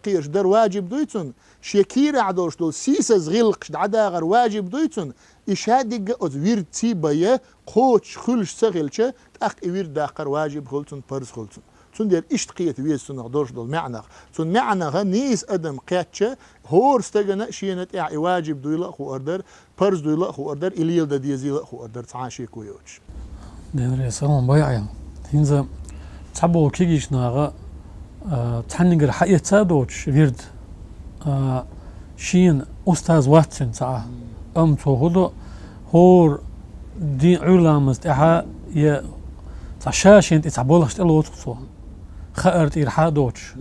قيرش در واجب دويتون شكير عدوش دول سيسز غلقش عدا غير واجب دويتون إشادق أز ويرد تيبايا قوش خلش سغلشة تأخ ويرد داقر واجب خلتون برز خلتون تون دير إشتقيت ويسون أخدوش دول معنى تون معنى نيس أدم قياتشة هور استغنى شينت إعي واجب دويلا خو أردر برز دويلا خو أردر إليل دا ديزيلا خو أردر تعاشي كويوش دينري سلام بايعيا هنزا تعبو كيجيش ناغا تحنقر حقية تادوش ويرد شين أستاذ واتسن تعا توهدو هور دين علامز تاعها يا تعشاشين تعبولش تلوت خصو خارت إرحا دوتش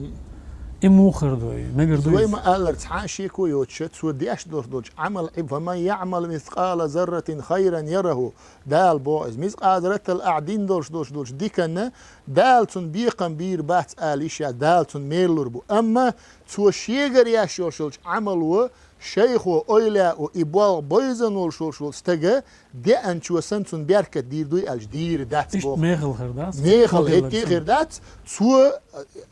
إمو خردوي مقردوي زي ما قال تعاشي كويوتش توديش دوش عمل فمن يعمل مثقال ذرة خيرا يره دال بوز مثقال ذرة الأعدين دوش دي كنا دالتون بيقن بير بات آليشا دالتون ميلور بو أما توشيغر ياشوشلش عملو شيخو اويلا و ايبوال بويزن والشوشول استجا دي انشو سنتون بيركت دير دوي الجدير دات بو ميغل غردات ميغل هيتي غردات سو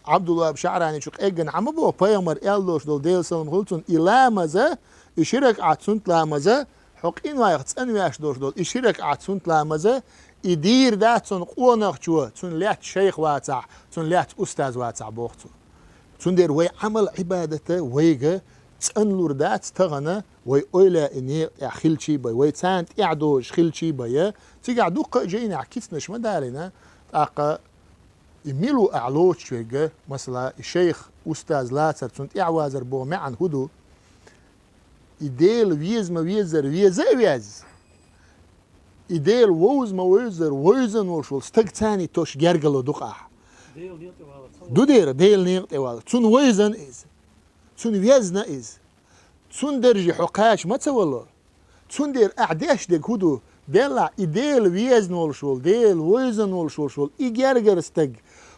عبد الله بشعراني شوق اجن عم بو بايمر الدوش دول ديل سلم خلتون الامزه يشرك عتسون تلامزه حقين وايخت ان واش دوش دول يشرك عتسون تلامزه يدير داتون قونخ شو تون لات شيخ واتع تون لات استاذ واتع بوختو تون دير وي عمل عبادته ويغه تنلور دات تغنى وي اويلا اني خلشي باي وي تانت اعدوش خلشي باي تيقع دوقه جينا عكيتناش ما دالنا اقا يميلو اعلوش شويقه مثلا الشيخ استاذ لاتر تنت اعوازر بو معن هدو يديل ويز ما ويزر ويز يديل ووز ما ويزر ويزن وشول ستق تاني توش جرقلو دوقه دو دير ديل نيغت ايوالا تون ويزن از تون ويزنا از تون درجي حقاش ما تولو تون دير اعداش ديك هدو ديلا يديل ويزن والشول ديل ويزن والشول يجرجر استق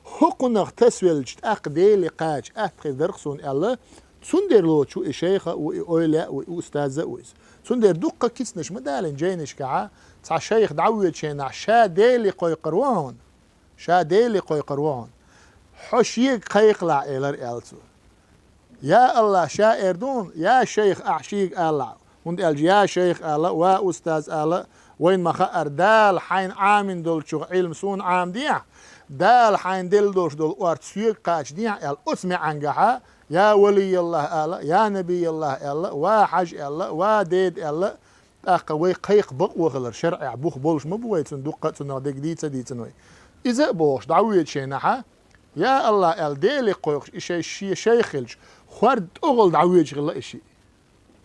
حقنق تسويلش اق ديل قاش اتخي درخسون الله تون دير لو شو الشيخه واويلا واستاذه ويز تون دير دقه كيسنش مدالن جينش كعا تاع الشيخ دعوت شينا شا ديلي قوي قروان شا ديلي قوي قروان حشيك قيقلع إلر إلتو يا الله شا إردون يا شيخ أحشيك الله وند يا شيخ الله وأستاذ الله وين ما خأر دال حين عامن دول شو علم سون عام ديع دال حين دل دوش دول وارت سيق قاش ديع ال اسمع عنقها يا ولي الله الله يا نبي الله الله وحج الله وديد الله أقوي قيق بق وغلر شرع بوخ بولش مبويت صندوق صندوق ديت ديت نوي إذا بوش دعويت شينها يا الله ال ديلي قويش إشي شيخلش خورد أغل دعويت غلا إشي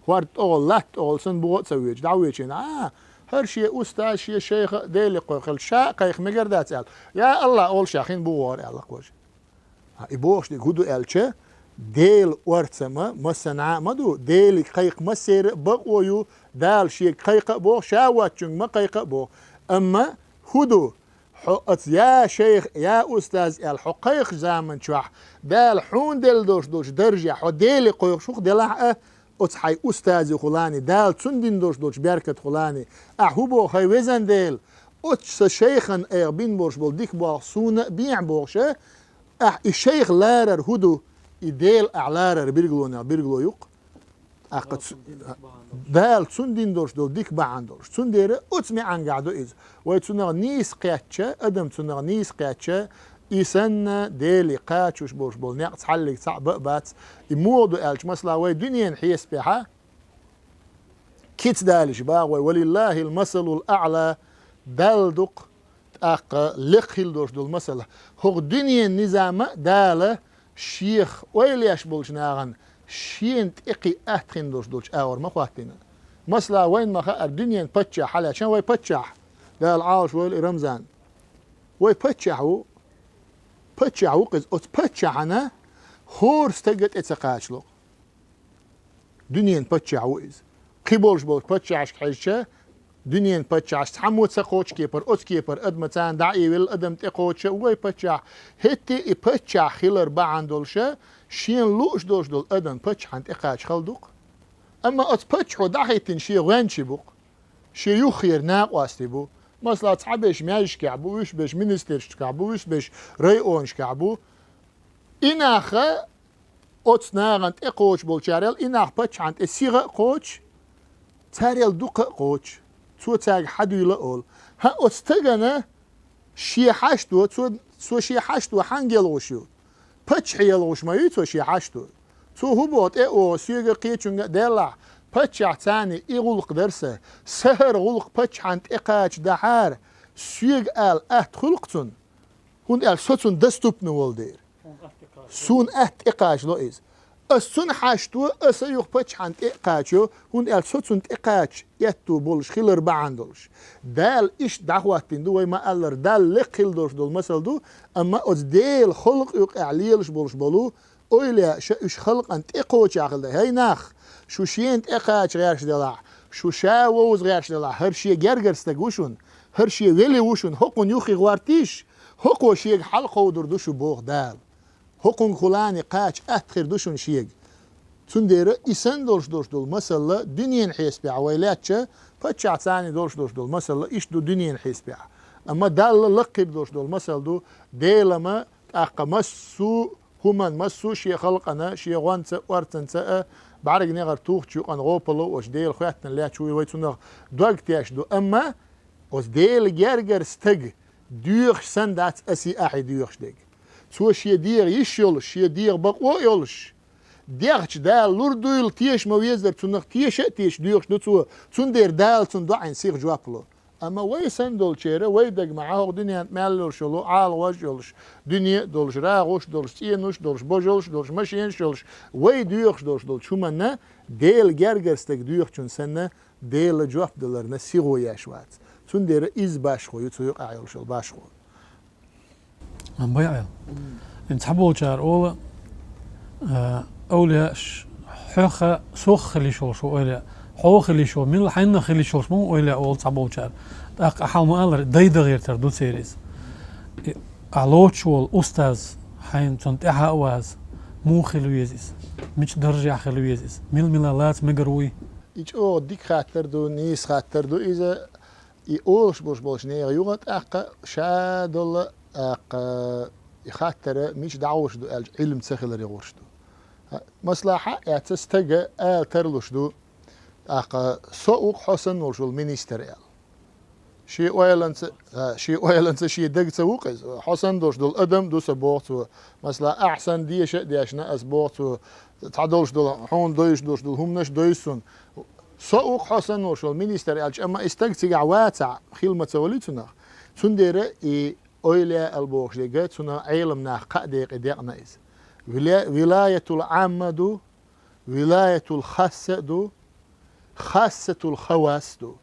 خورد أغل لا أغل سن بوت سويج دعويت شينا هر شيء أستاذ شيء شيخ ديلي قويخل شا قيق مقردات يا الله أغل شاخين بوار الله قويش إبوش دي هدو ألشة ديل ورتسما مسنا مدو ديل قيق مسير بقويو دال شيء قيق بو شاواتشن ما قيق بو أما هدو حقت يا شيخ يا أستاذ الحقيق زامن شوح دال حون ديل دوش درجة حو ديل قيق شوخ ديلا أتحي أستاذ خلاني دال تندين دوش بيركت خلاني أحبو خي وزن ديل أتش شيخن بين بورش بول ديك بو سون بيع بورشه الشيخ لارر هدو إديل أعلارر بيرغلو يق أقد دال تندين دوش دول ديك بعن دوش تندير أتمي عن قعدو إز ويتسنغ نيس قياتشا أدم تسنغ نيس قياتشا إسن ديلي قاتشوش بورش بول نقص حلق صعب بات يمودو ألش مثلا وي دنيا حيس بها كيت دالش باغوي ولله المثل الأعلى دالدق أق لقيل دوش دول مثلا هو دنيا نظام دالة شيخ ويليش بولش ناغن شين تقي أهتخين دوش أور ما خواتنا مثلا وين ما خا الدنيا بتشح حلا شان وي بتشح دال عاوش ويل رمزان وي بتشحو قز أت بتشحنا هورس تجت اتسقاشلو دنيا بتشحو إز قبولش بول بتشحش حيشة دنيا بتشحش حمود سقوش كيبر أت كيبر أدمتان دعي ويل أدم تقوش وي بتشح هتي بتشح خيلر بعن دولشة شين لوش دوش دول أدم بتشحن تقاش خلدوق أما أت بتشحو دحيتن شي غنشي بوق شي يخير ناقواستي بو مثلا تعبش مايش كعبو ويش بش منسترش كعبو ويش بش ريونش كعبو إناخا أتناغن تقوش بولشاريل إناخ بتشحن تسيغ قوش تاريل دوق قوش تو تاج حدو يلقول ها أتستغنى شي حشتو تو شي حشتو حنجل غشو بتشحي يلغش ما يتو شي حشتو تو هبوت او سيغ قيچونغ دلا بتشح تاني يغلق درسه سهر غلق بتشحن تقاش دحار سيغ خلقتون هون سوتون دستوب نولدير سون اقاش لو إز السن حاشتو أسيوخ بتشحن تقاچو هون سوتون تقاش يتو بولش خيلر بعندولش دال إيش دعواتين دو ويما ألر دال لقيل دوش دول مثل دو أما أز ديل خلق يوق أعليلش بولش بولو أوليا إيش خلق أن تقوش عقل ده هاي ناخ شو شين تقاش غيرش دلع شو شاووز غيرش دلع هرشي جرجر استقوشون هرشي ويلي وشون هقون يوخي غوارتيش هقو شيق حلقو ودردوشو بوغ دال هقون خلاني قاش أتخير دوشون شيق تندير إسان دوش دول مثلا دنيا حيس بيع ويلاتشا فتشع ثاني دوش دول مثلا إيش دو دنيا حيس بيع أما دال لقب دوش دول مثلا دو ديلما أقا مسو همان مسو شي خلقنا شي غوانسا وارتنسا بعرق نغر توخ تشوق أن غوبلو وش ديل خواتنا لا تشوي ويتونغ دوغتياش دو أما وش ديل جرجر ستج ديوخ سندات أسي أحي ديوخش ديك سو شي دير يشيولش شي دير بقو يولش ديرش دال لوردويل تيش مويزر تونغ تيش ديوخش دو تندير دال تندعين سيغ جوابلو أما ويسن دول شيرة ويدق معاه دنيا مالور شلو عال وجلش دنيا دولش راغوش دولش تينوش دولش بوجلش دولش ماشين شلش ويديوخش دولش شو منا ديل جرجرستك ديوخشون سنة ديل جواب دولرنا سيغو ياشوات تندير إز باشخو يتسويق عيل شل باشخو من بيعيل انت حبو جار أول أولياء حوخة سوخ خلي شو أولياء حو خلي شو من الحين خلي شو مو أولياء أول تعبو جار أحال مؤلر دايدا غير تردو سيريز علوت شو الأستاذ حين تنت أواز مو خلويزيس مش درجة خلويزيس ملالات مقروي إيش أو ديك خاطر دو نيس خاطر دو إذا يقولش بوش نيغ يوغت أقا شادل أقا يخاطر مش دعوش دو علم تسخل يغورش دو مصلحة يتستجى ترلوش دو أقا سوق حسن ورشو المينيستر شيء ويلنس شيء دقت وقز حسن دوش دول أدم دوس بوقت مثلا أحسن ديش ناس بوقت تعدلش دول حون دويش دوش دول هم نش دويسون سوق حسن وشول مينيستر ألش أما استقتي واسع خيل توليتنا سنديرة أويلا البوخش دقت سنا علمنا قديق دقنا إز ولاية العامة دو ولاية الخاصة دو خاصة الخواص دو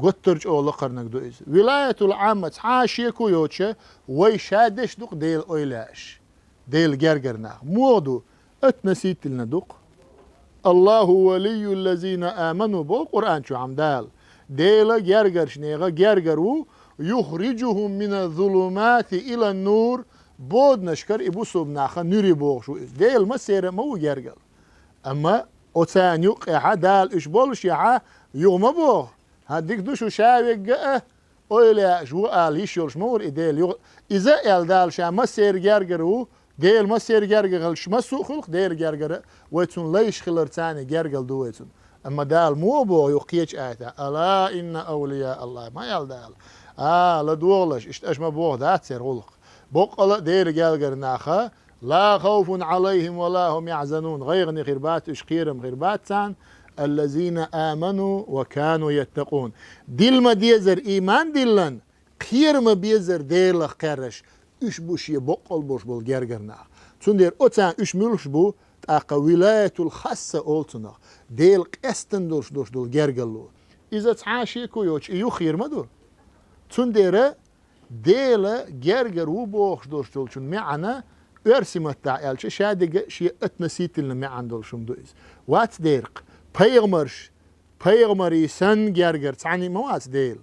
قطرج أو لقرنك دو إز ولاية العامة عاشيكو يوتشة ويشادش دوق ديل أويلاش ديل جرجرنا مودو اتنسيت لنا دوق الله ولي الذين آمنوا بالقرآن شو عمدال ديل جرجر شنيغا جرجرو يخرجهم من الظلمات إلى النور بود نشكر إبو سبناخا نوري بوغ شو إز ديل ما سيرا مو جرجر أما أتان يقع دال إش بولش يعا يوم بوغ هديك دوشو شاوي جاء أولا شو قال يشولش مور إديل إذا دال شا ما سير جرجرو ديل ما سير جرجر ما سوق خلق ديل جرجر ويتون ليش خلر تاني جرجر دويتون أما دال مو بو يقيش آتا ألا إن أولياء الله ما يالدال لا دولش إش ما بوغ دات سير خلق بقلا ديل جرجر ناخا لا خوف عليهم ولا هم يحزنون غيرني خربات إشقيرم خربات تان الذين آمنوا وكانوا يتقون ديل ما ديزر إيمان ديلن خير ما بيزر ديل خيرش إش بوش يبقل بوش بول جرجرنا تندير أتان إش ملش بو تاقا ولاية الخاصة أولتنا ديل قستن دوش دول جرجلو إذا تعاشيكو يوش إيو خير ما دو تندير ديل جرجر وبوش دوش دول شن معنا ارسمت تعالش شادق شيء اتنسيت لنا ما عندول شم دويز وات ديرق پیغمبری سن جرجر تعني ما وات ديل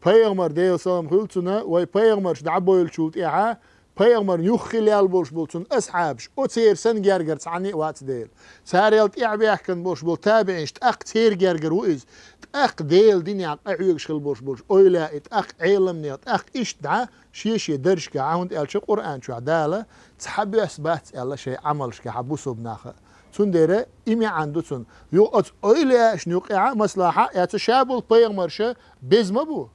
پیغمبر ديل سلام خلتنا وي پیغمبرش دعبويل شولت إيها پیغمبر يخلي البوش بولتون أصحابش أتير سن جرجر تعني وات ديل ساريلت إعبيحكن بوش بول تابعيش تأق تير جرجر وإز تأق ديل دنيا أعيوكش خل بوش أولا تأق علمني تأق إيش دعا شي درش كعاوند إلش قرآن شو عدالة تحبي أثبات الله شيء عملش كحبوسه بناخه تنديره إمي عنده تون يو أولا شنوقع مصلحة يتشابل بيغمرشه بزمبو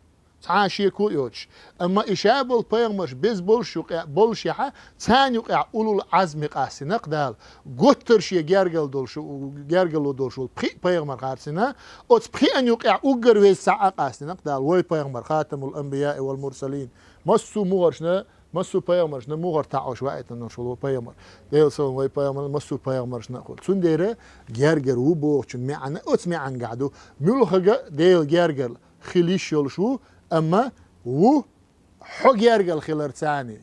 تعاشي كو يوتش أما إشابل بيغمرش بز بولشيحة تان يقع أولو العزم قاسي نقدال قطرش يجرجل دولشو بيغمر خارسنا أوت بخي أن يقع أقر ويساعة قاسي نقدال وي بيغمر خاتم الأنبياء والمرسلين مسو مغرشنا مسو بيغمرشنا مغر تعوش وقتا نشولو بيغمر ديل سوون وي بيغمر مسو بيغمرشنا قول تنديره جرجر وبوغشن معنا أوت معن قعدو ملخجا ديل جرجر خليش يلشو أما و حو جرجل خلر تاني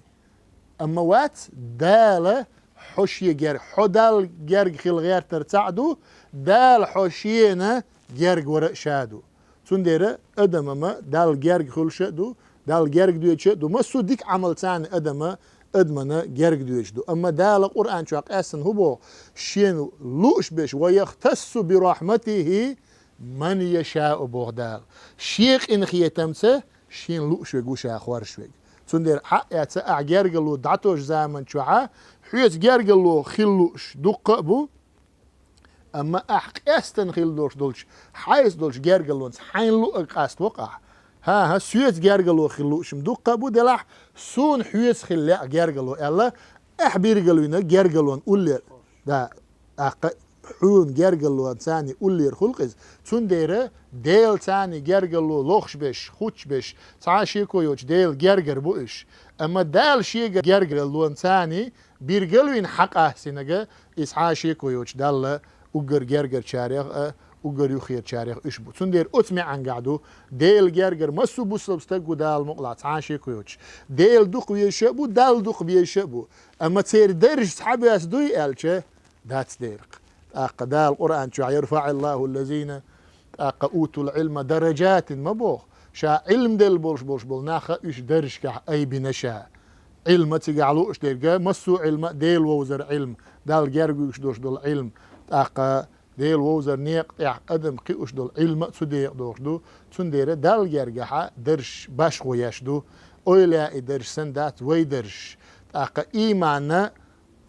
أما وات دال حوشي جرج حو دال جرج خل غير ترتعدو دال حوشينا جرج ورق شادو تنديره أدم أما دال جرج خل شادو دال جرج دويتش دو مسو ديك عمل تاني أدم أدمنا جرج دويتش دو أما دال القرآن شو أسن هو شين لوش بش ويختص برحمته من يشاء بغدال شيخ إن خيتمسه شين لوش ويقوشا خوارش ويق تندير حق يتسأع جرجلو دعتوش زامن شوعا حيث جرجلو خلوش دق بو أما أحق أستن خلوش دولش حيث دولش جرجلونس حين لوك قاست وقع ها سويت جرجلو خلوش مدق بو دلح سون حيث خلاء جرجلو ألا أحبيرجلونا جرجلون أولي دا حون جرجلو ثاني أولير خلقز تنديره ديل ثاني جرجلو لوخش بش خوش بش تعاشيكو يوش ديل جرجر بوش أما دال شي جرجلو ثاني بيرجلوين حق أحسنجا إسعاشيكو يوش دال أجر جرجر شاريخ أجر يخير شاريخ إشبو تندير أتمع عن قعدو ديل جرجر مسو بوسلبستقو دال مقلع تعاشيكو يوش ديل دوق بيشبو دال دوق بيشبو أما تير درج تحبي أسدوي ألشه داتس ديرق أقدا القرآن شو يرفع الله الذين أوتوا العلم درجات مبوخ شا علم دل بولش بول ناخا إيش درج كح أي بنشا علم تجعلوش ديرجا مسو علم ديل ووزر علم دال جرجوش دوش دول علم أقا ديل ووزر نيق أدم قيوش دول علم تديق دوش دو تندير دال جرجها درج باش وياش دو أولا درج سندات ويدرج أقا إيمانا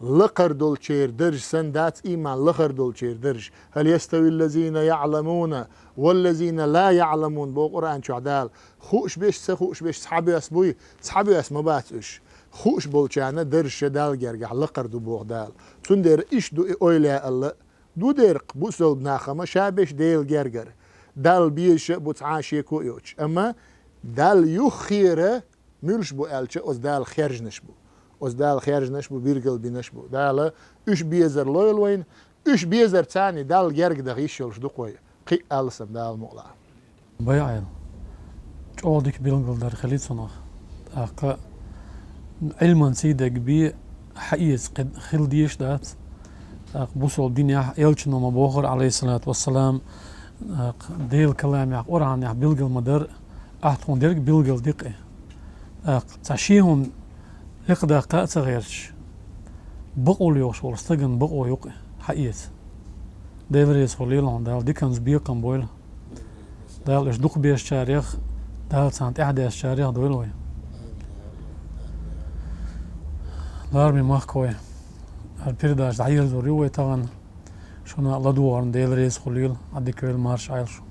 لقر دول شير درج سندات إيمان لقر دول شير درج هل يستوي الذين يعلمون والذين لا يعلمون بو قرآن شو عدال خوش بيش صحابي أسبوي صحابي أسمو باتش خوش بولشانا درج شدال جرجع لقر دو بوغدال تندر إيش دو أويلا الله دو درق بوسل بناخما شابش ديل جرجر دال بيش بوتعاشي كويوش أما دال يخيره ملش بو ألش أز دال خرج نشبو أز دال خرج نشبو بيرجل بنشبو دال إيش بيزر لويل وين إيش بيزر تاني دال جرج دغيشلش دو قوي قي ألسم دال مقلا بيعين أوديك بيلنقل در خليت صناخ أق علما سيدك بي حقيقة قد خل ديش دات أق بوصل الدنيا يلشنا مبوخر عليه الصلاة والسلام ديل كلام يق أوران يق بيلقل مدر أحتون ديرك بيلقل دقة تعشيهم يقدر قاعد غيرش بقول يوش ورستجن بقول يق حقيقة ديل ريس خليلهم دال ديكنز بيقم بويل دال إيش دق بيش تاريخ دال سنة إحدى تاريخ دويلوي لارمي ماخكوي البيرداش دعير دوريوي طبعا شونا الله دوارن ديل ريس خليل عدي كويل مارش عيلشو